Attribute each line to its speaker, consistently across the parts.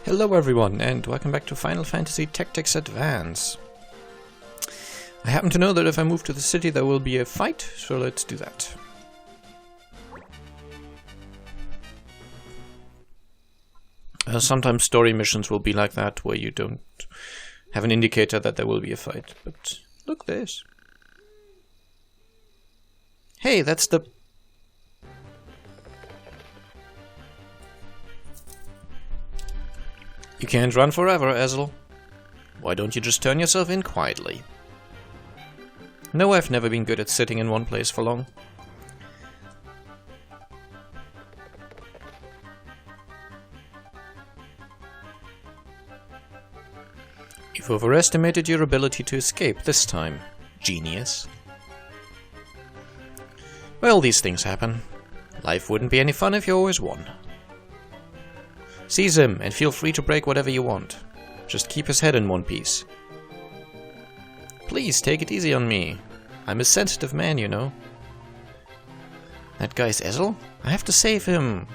Speaker 1: Hello everyone, and welcome back to Final Fantasy Tactics Advance. I happen to know that if I move to the city there will be a fight, so let's do that. Sometimes story missions will be like that, where you don't have an indicator that there will be a fight, but look this. Hey, that's the... You can't run forever, Ezel. Why don't you just turn yourself in quietly? No, I've never been good at sitting in one place for long. You've overestimated your ability to escape this time, genius. Well, these things happen. Life wouldn't be any fun if you always won. Seize him, and feel free to break whatever you want. Just keep his head in one piece. Please, take it easy on me. I'm a sensitive man, you know. That guy's Ezel? I have to save him.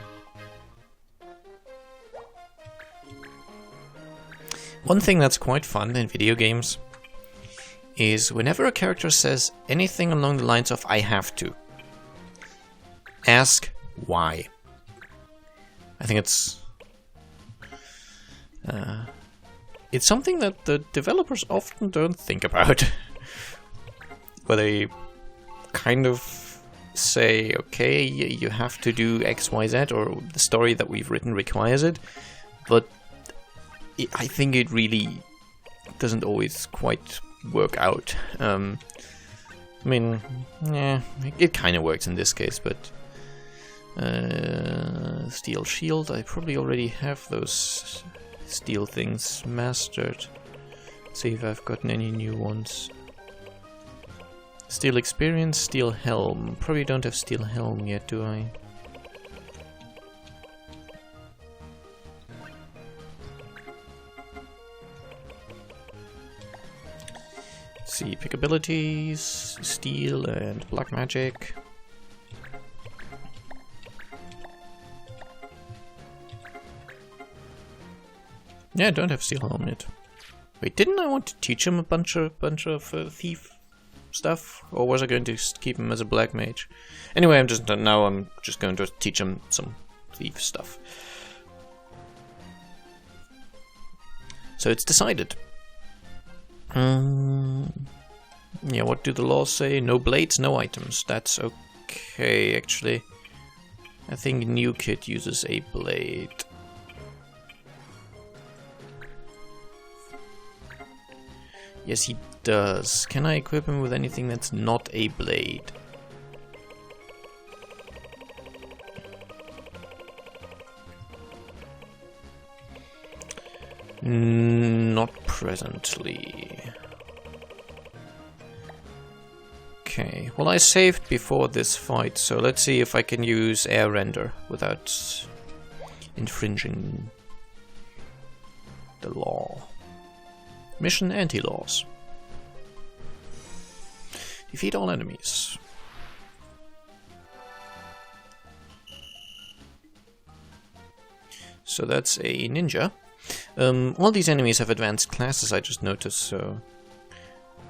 Speaker 1: One thing that's quite fun in video games is whenever a character says anything along the lines of I have to, ask why. I think it's something that the developers often don't think about. Where they kind of say, okay, you have to do X, Y, Z, or the story that we've written requires it, but I think it really doesn't always quite work out. I mean, yeah, it kind of works in this case, but Steel Shield, I probably already have those steel things mastered. Let's see if I've gotten any new ones. Steel Experience, Steel Helm. Probably don't have Steel Helm yet, do I? Let's see, pick abilities, Steel and Black Magic. Yeah, I don't have Steel Helm yet. Wait, didn't I want to teach him a bunch of thief stuff, or was I going to keep him as a black mage? Anyway, I'm just going to teach him some thief stuff. So it's decided. Yeah, what do the laws say? No blades, no items. That's okay, actually. I think New Kid uses a blade. Yes, he does. Can I equip him with anything that's not a blade? Not presently. Okay, well I saved before this fight, so let's see if I can use air render without infringing the law. Mission anti-laws. Defeat all enemies. So that's a ninja. All these enemies have advanced classes, I just noticed, so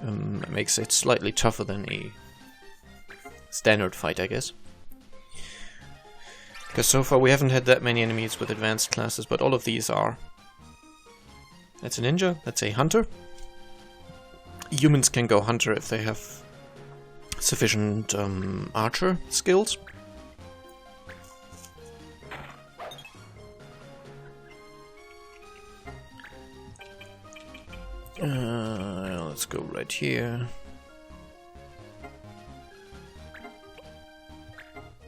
Speaker 1: it makes it slightly tougher than a standard fight, I guess. Because so far we haven't had that many enemies with advanced classes, but all of these are. That's a ninja, that's a hunter. Humans can go hunter if they have sufficient archer skills. Let's go right here.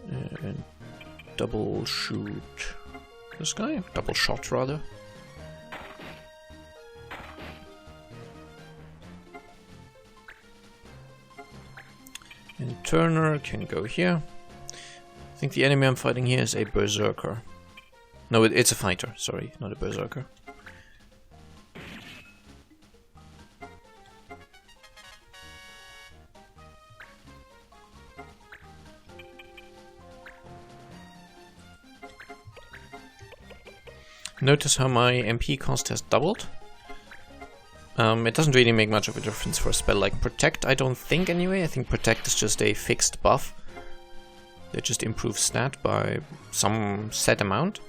Speaker 1: And double shoot this guy, double shot rather. And Turner can go here. I think the enemy I'm fighting here is a berserker. No, it's a fighter, sorry, not a berserker. Notice how my MP cost has doubled. It doesn't really make much of a difference for a spell like Protect, I don't think anyway. I think Protect is just a fixed buff that just improves stat by some set amount.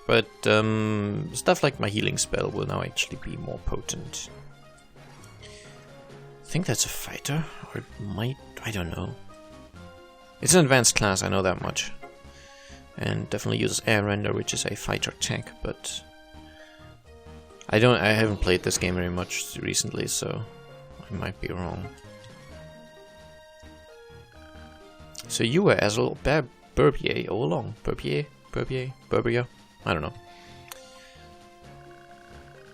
Speaker 1: But stuff like my healing spell will now actually be more potent. I think that's a fighter, or it might, I don't know. It's an advanced class, I know that much. And definitely uses Air Render, which is a fighter tech, but I haven't played this game very much recently, so I might be wrong. So you were Azul Burbier all along. Burbier? I don't know.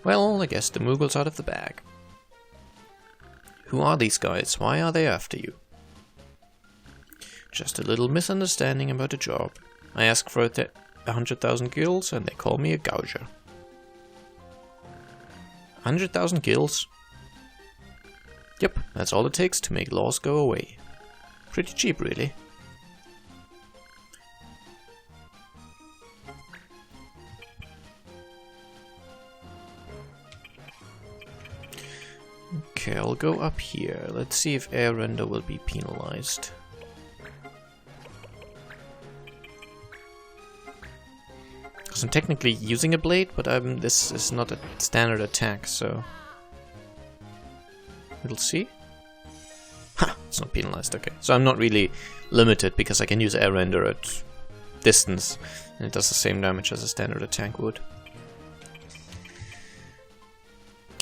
Speaker 1: Well, I guess the Moogle's out of the bag. Who are these guys? Why are they after you? Just a little misunderstanding about a job. I ask for 100,000 gills and they call me a gouger. 100,000 gills? Yep, that's all it takes to make laws go away. Pretty cheap, really. Okay, I'll go up here. Let's see if Air Render will be penalized. Because I'm technically using a blade, but this is not a standard attack, so we'll see. Ha! It's not penalized, okay. So I'm not really limited, because I can use Air Render at distance, and it does the same damage as a standard attack would.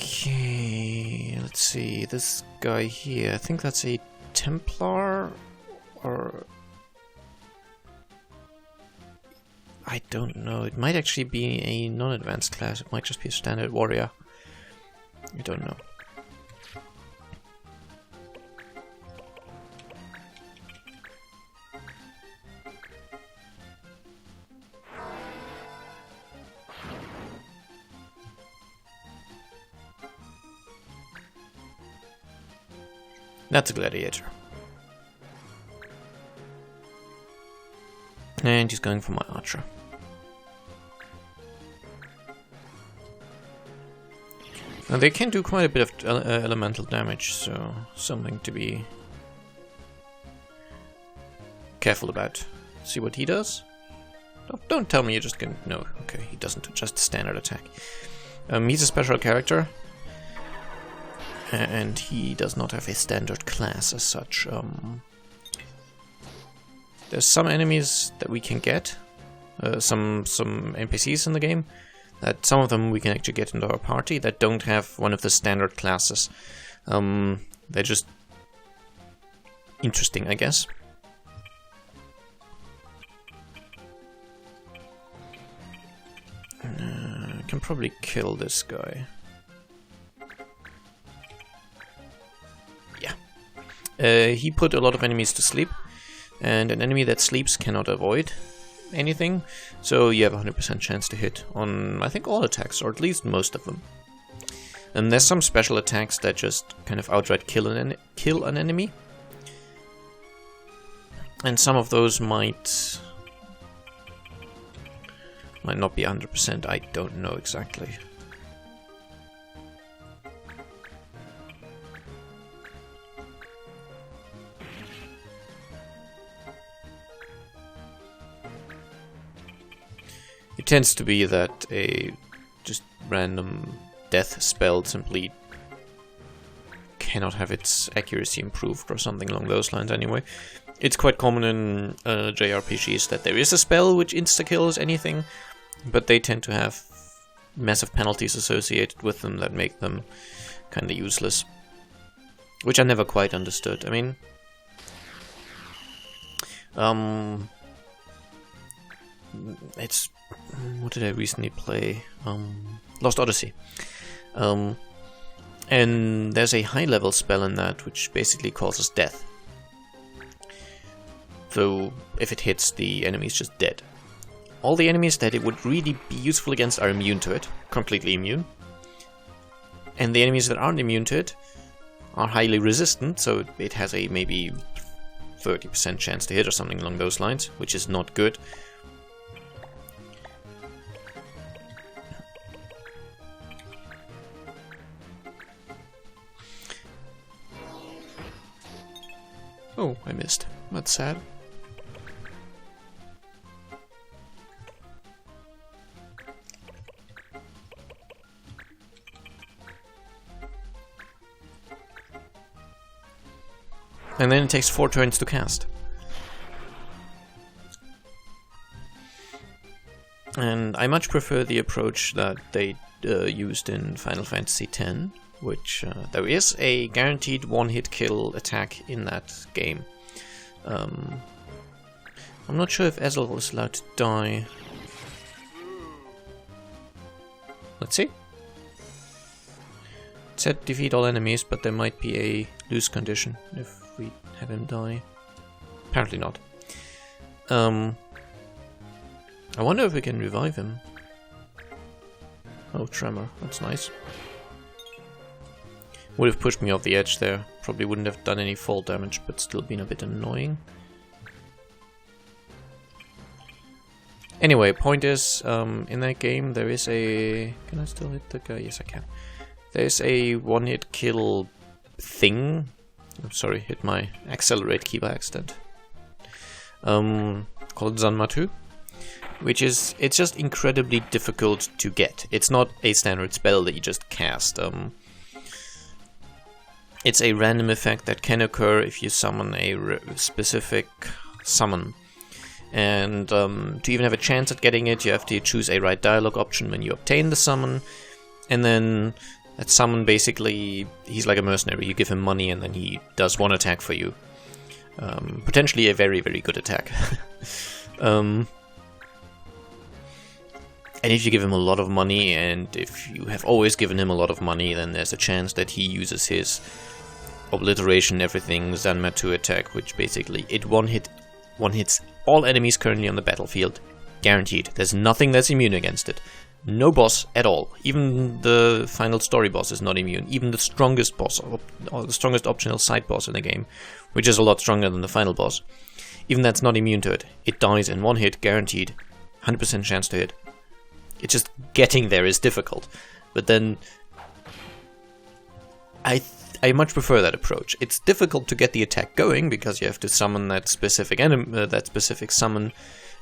Speaker 1: Okay, let's see, this guy here, I think that's a Templar, or I don't know, it might actually be a non-advanced class, it might just be a standard warrior, I don't know. That's a gladiator. And he's going for my archer. Now they can do quite a bit of elemental damage, so something to be careful about. See what he does? Oh, don't tell me you're just gonna... No, okay, he doesn't, just a standard attack. He's a special character. And he does not have a standard class as such. There's some enemies that we can get, some NPCs in the game, that some of them we can actually get into our party that don't have one of the standard classes. They're just interesting, I guess. I can probably kill this guy. He put a lot of enemies to sleep, and an enemy that sleeps cannot avoid anything, so you have a 100% chance to hit on, I think, all attacks, or at least most of them. And there's some special attacks that just kind of outright kill an enemy, and some of those might not be 100%, I don't know exactly. It tends to be that a just random death spell simply cannot have its accuracy improved or something along those lines anyway. It's quite common in JRPGs that there is a spell which insta-kills anything, but they tend to have massive penalties associated with them that make them kinda useless. Which I never quite understood. I mean... it's... what did I recently play? Lost Odyssey. And there's a high level spell in that which basically causes death. So if it hits, the enemy is just dead. All the enemies that it would really be useful against are immune to it, completely immune. And the enemies that aren't immune to it are highly resistant, so it has a maybe 30% chance to hit or something along those lines, which is not good. Oh, I missed. That's sad. And then it takes 4 turns to cast. And I much prefer the approach that they used in Final Fantasy X, which there is a guaranteed one-hit kill attack in that game. I'm not sure if Ezel was allowed to die. Let's see. It said defeat all enemies, but there might be a lose condition if we have him die. Apparently not. I wonder if we can revive him. Oh, Tremor. That's nice. Would have pushed me off the edge there. Probably wouldn't have done any fall damage, but still been a bit annoying. Anyway, point is, in that game there is a... Can I still hit the guy? Yes, I can. There's a one-hit kill thing. I'm sorry, hit my accelerate key by accident. Called Zanmatu. Which is, it's just incredibly difficult to get. It's not a standard spell that you just cast. It's a random effect that can occur if you summon a specific summon. And to even have a chance at getting it, you have to choose a right dialogue option when you obtain the summon. And then that summon basically, he's like a mercenary. You give him money and then he does one attack for you. Potentially a very, very good attack. And if you give him a lot of money, and if you have always given him a lot of money, then there's a chance that he uses his obliteration everything Zanmatu attack, which basically it one hits all enemies currently on the battlefield, guaranteed. There's nothing that's immune against it. No boss at all. Even the final story boss is not immune. Even the strongest boss, or the strongest optional side boss in the game, which is a lot stronger than the final boss, even that's not immune to it. It dies in one hit, guaranteed. 100% chance to hit. It's just getting there is difficult, but then I much prefer that approach. It's difficult to get the attack going because you have to summon that specific summon,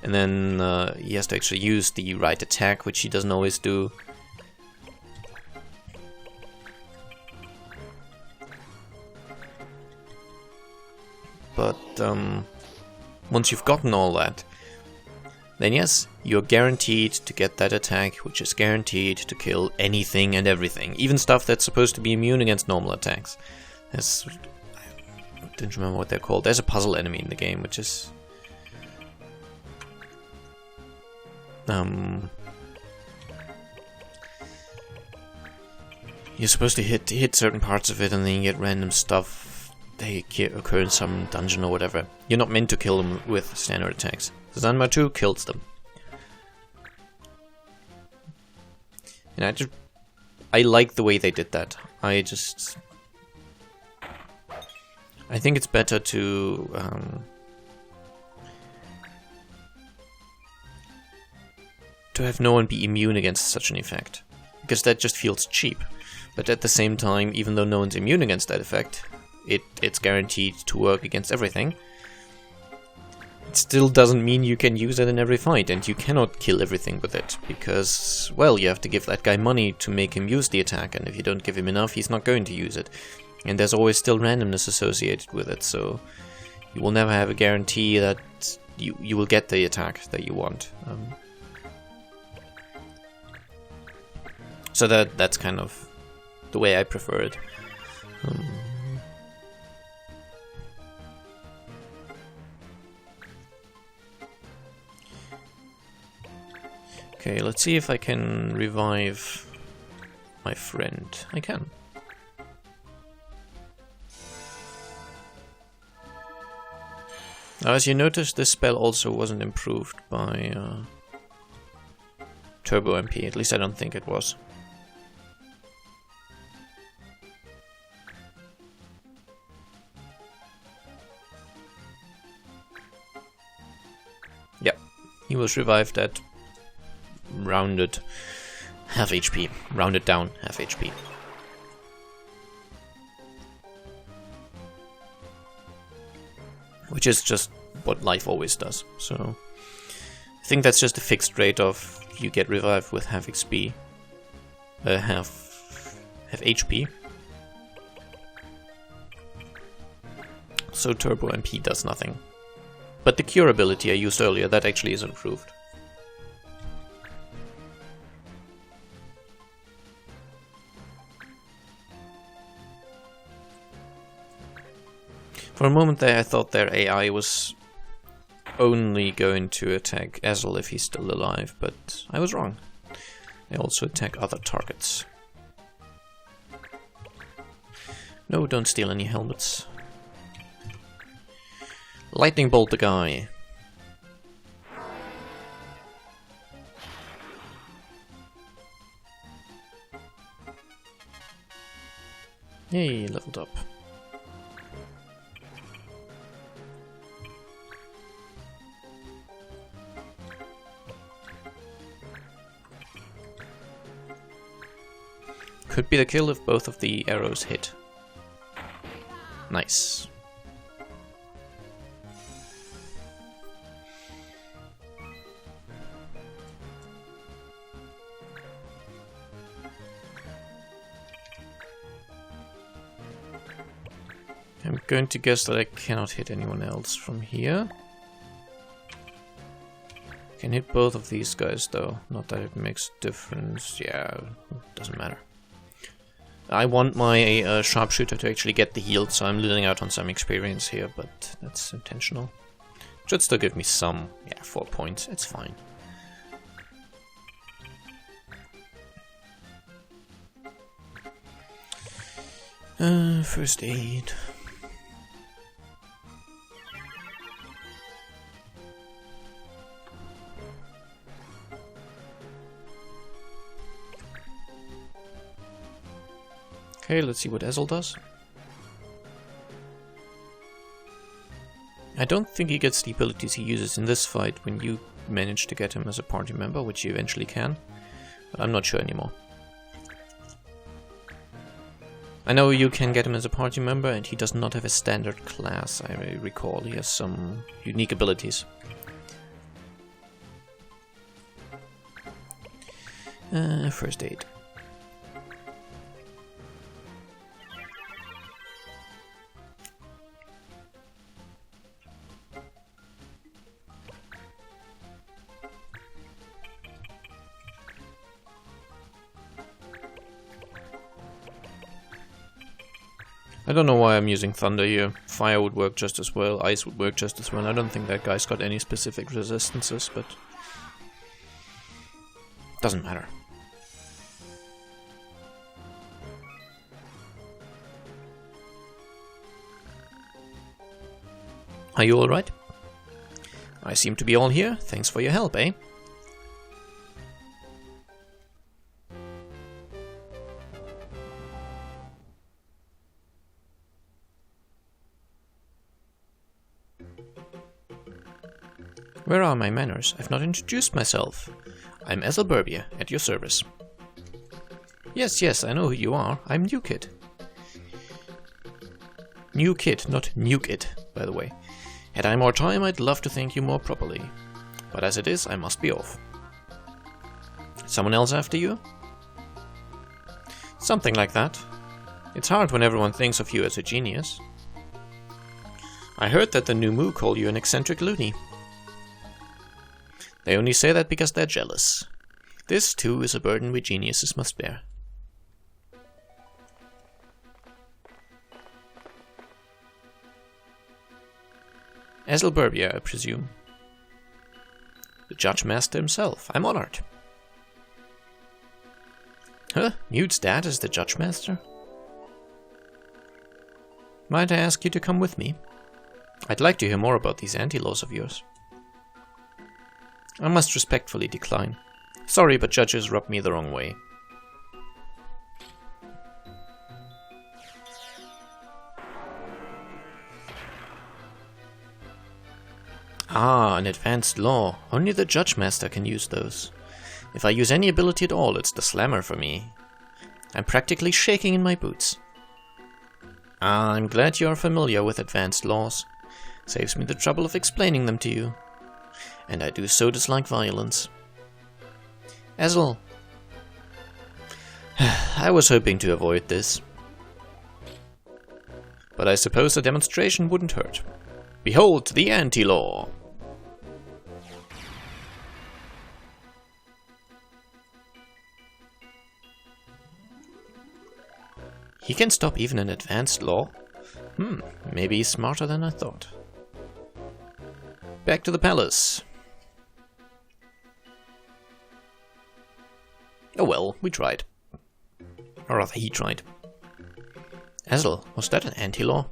Speaker 1: and then he has to actually use the right attack, which he doesn't always do. But once you've gotten all that, then yes, you're guaranteed to get that attack, which is guaranteed to kill anything and everything. Even stuff that's supposed to be immune against normal attacks. I didn't remember what they're called. There's a puzzle enemy in the game, which is... You're supposed to hit certain parts of it and then you get random stuff. They occur in some dungeon or whatever. You're not meant to kill them with standard attacks. Zanmatu kills them. And I like the way they did that. I think it's better to have no one be immune against such an effect, because that just feels cheap. But at the same time, even though no one's immune against that effect, it's guaranteed to work against everything. It still doesn't mean you can use it in every fight, and you cannot kill everything with it, because, well, you have to give that guy money to make him use the attack, and if you don't give him enough, he's not going to use it. And there's always still randomness associated with it, so you will never have a guarantee that you will get the attack that you want. So that's kind of the way I prefer it. Okay, let's see if I can revive my friend. I can. Now, as you notice, this spell also wasn't improved by Turbo MP. At least I don't think it was. Yep, he was revived at rounded half HP. Rounded down half HP. which is just what life always does. So I think that's just a fixed rate of you get revived with half XP, half HP. So Turbo MP does nothing. But the cure ability I used earlier, that actually is improved. For a moment there I thought their AI was only going to attack Ezel if he's still alive, but I was wrong. They also attack other targets. No, don't steal any helmets. Lightning bolt the guy. Yay, leveled up. Could be the kill if both of the arrows hit. Nice. I'm going to guess that I cannot hit anyone else from here. Can hit both of these guys though, not that it makes a difference. Yeah, doesn't matter. I want my sharpshooter to actually get the heal, so I'm losing out on some experience here, but that's intentional. Should still give me some, 4 points, it's fine. First aid. Okay, let's see what Ezel does. I don't think he gets the abilities he uses in this fight when you manage to get him as a party member, which you eventually can, but I'm not sure anymore. I know you can get him as a party member, and he does not have a standard class, I recall. He has some unique abilities. First aid. I don't know why I'm using thunder here. Fire would work just as well, ice would work just as well. I don't think that guy's got any specific resistances, but doesn't matter. Are you alright? I seem to be all here. Thanks for your help, eh? Where are my manners? I've not introduced myself. I'm Ezel Burbia, at your service. Yes, I know who you are. I'm New Kid. New Kid, not Nuke It, by the way. Had I more time, I'd love to thank you more properly. But as it is, I must be off. Someone else after you? Something like that. It's hard when everyone thinks of you as a genius. I heard that the New Moo call you an eccentric loony. They only say that because they're jealous. This, too, is a burden we geniuses must bear. Ezel Burbia, I presume. The Judge Master himself. I'm honored. Huh? Mute's dad is the Judge Master? Might I ask you to come with me? I'd like to hear more about these anti-laws of yours. I must respectfully decline. Sorry, but judges rub me the wrong way. Ah, an advanced law. Only the Judge Master can use those. If I use any ability at all, it's the Slammer for me. I'm practically shaking in my boots. Ah, I'm glad you are familiar with advanced laws. Saves me the trouble of explaining them to you. And I do so dislike violence. Ezel. I was hoping to avoid this. But I suppose a demonstration wouldn't hurt. Behold the anti-law! He can stop even an advanced law? Maybe he's smarter than I thought. Back to the palace. Oh well, we tried. Or rather, he tried. Ezel, was that an anti-law?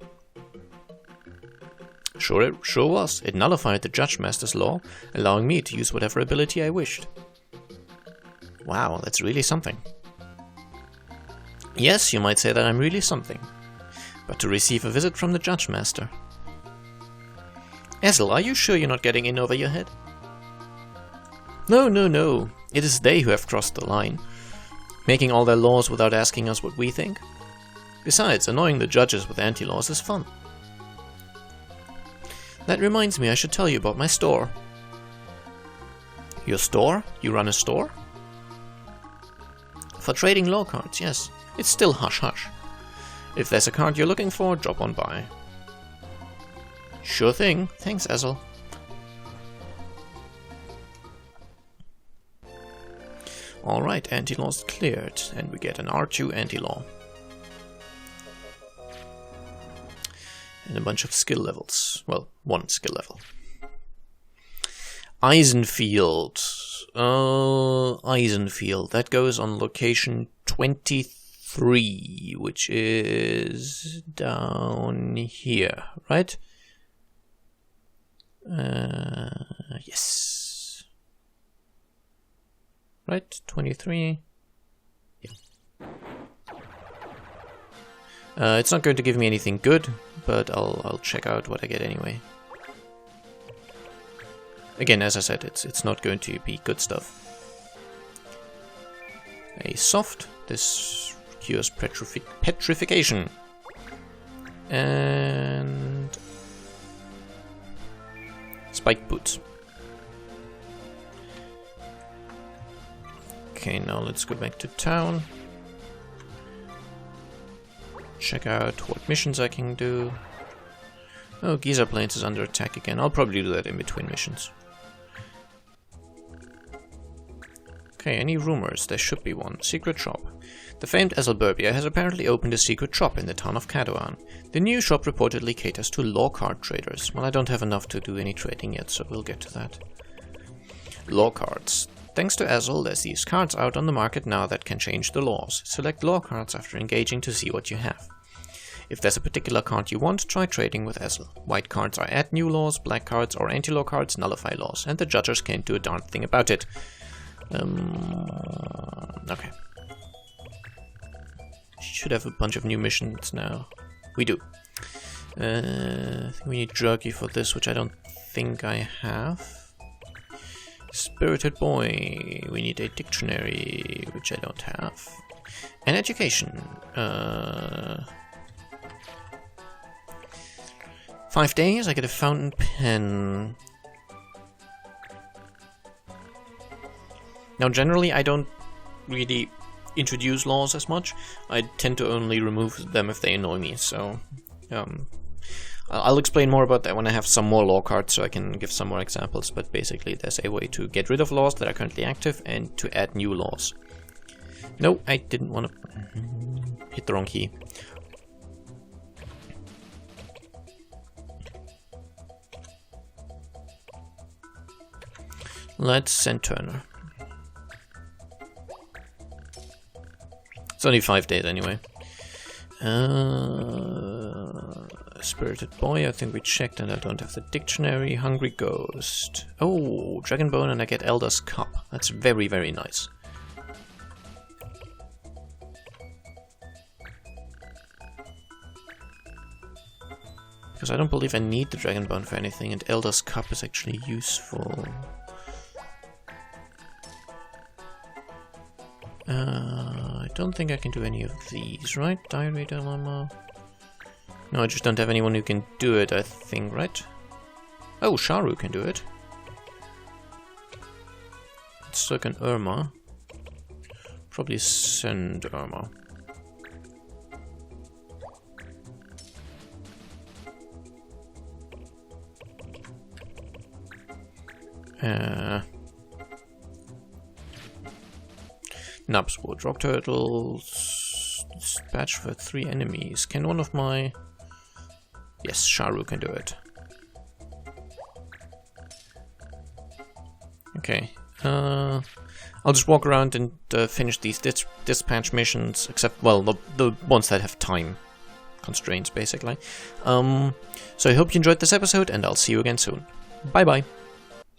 Speaker 1: Sure, it sure was. It nullified the Judge Master's law, allowing me to use whatever ability I wished. Wow, that's really something. Yes, you might say that I'm really something. But to receive a visit from the Judge Master. Ezel, are you sure you're not getting in over your head? No, no, no. It is they who have crossed the line, making all their laws without asking us what we think. Besides, annoying the judges with anti-laws is fun. That reminds me, I should tell you about my store. Your store? You run a store? For trading law cards, yes. It's still hush-hush. If there's a card you're looking for, drop on by. Sure thing. Thanks, Ezel. Alright, anti-law's cleared, and we get an R2 anti-law. And a bunch of skill levels. Well, one skill level. Eisenfield. Eisenfield. That goes on location 23, which is down here, right? Yes. Right, 23. Yeah. It's not going to give me anything good, but I'll check out what I get anyway. Again, as I said, it's not going to be good stuff. A soft. This cures petrification. And spike boots. Okay, now let's go back to town. Check out what missions I can do. Oh, Giza Plains is under attack again. I'll probably do that in between missions. Okay, any rumors? There should be one. Secret shop. The famed Ezelburbia has apparently opened a secret shop in the town of Cadouan. The new shop reportedly caters to law card traders. Well, I don't have enough to do any trading yet, so we'll get to that. Law cards. Thanks to Ezel, there's these cards out on the market now that can change the laws. Select law cards after engaging to see what you have. If there's a particular card you want, try trading with Ezel. White cards are add new laws, black cards or anti-law cards nullify laws, and the judges can't do a darn thing about it. Okay. Should have a bunch of new missions now. We do. I think we need Jerky for this, which I don't think I have. Spirited Boy. We need a dictionary, which I don't have. And education. 5 days, I get a fountain pen. Now, generally, I don't really introduce laws as much. I tend to only remove them if they annoy me, so... I'll explain more about that when I have some more law cards, so I can give some more examples, but basically there's a way to get rid of laws that are currently active and to add new laws. No, I didn't want to hit the wrong key. Let's send Turner. It's only 5 days anyway. Spirited Boy, I think we checked and I don't have the dictionary. Hungry Ghost. Oh, Dragonbone and I get Elder's Cup. That's very, very nice. Because I don't believe I need the Dragonbone for anything, and Elder's Cup is actually useful. I don't think I can do any of these, right? Diary Dilemma. No, I just don't have anyone who can do it, I think, right? Oh, Sharu can do it. So can Irma. Probably send Irma. Nubswood, Rock Turtles, dispatch for 3 enemies. Can one of my... Yes, Sharu can do it. Okay. I'll just walk around and finish these dispatch missions, except, well, the ones that have time constraints, basically. So I hope you enjoyed this episode, and I'll see you again soon. Bye-bye.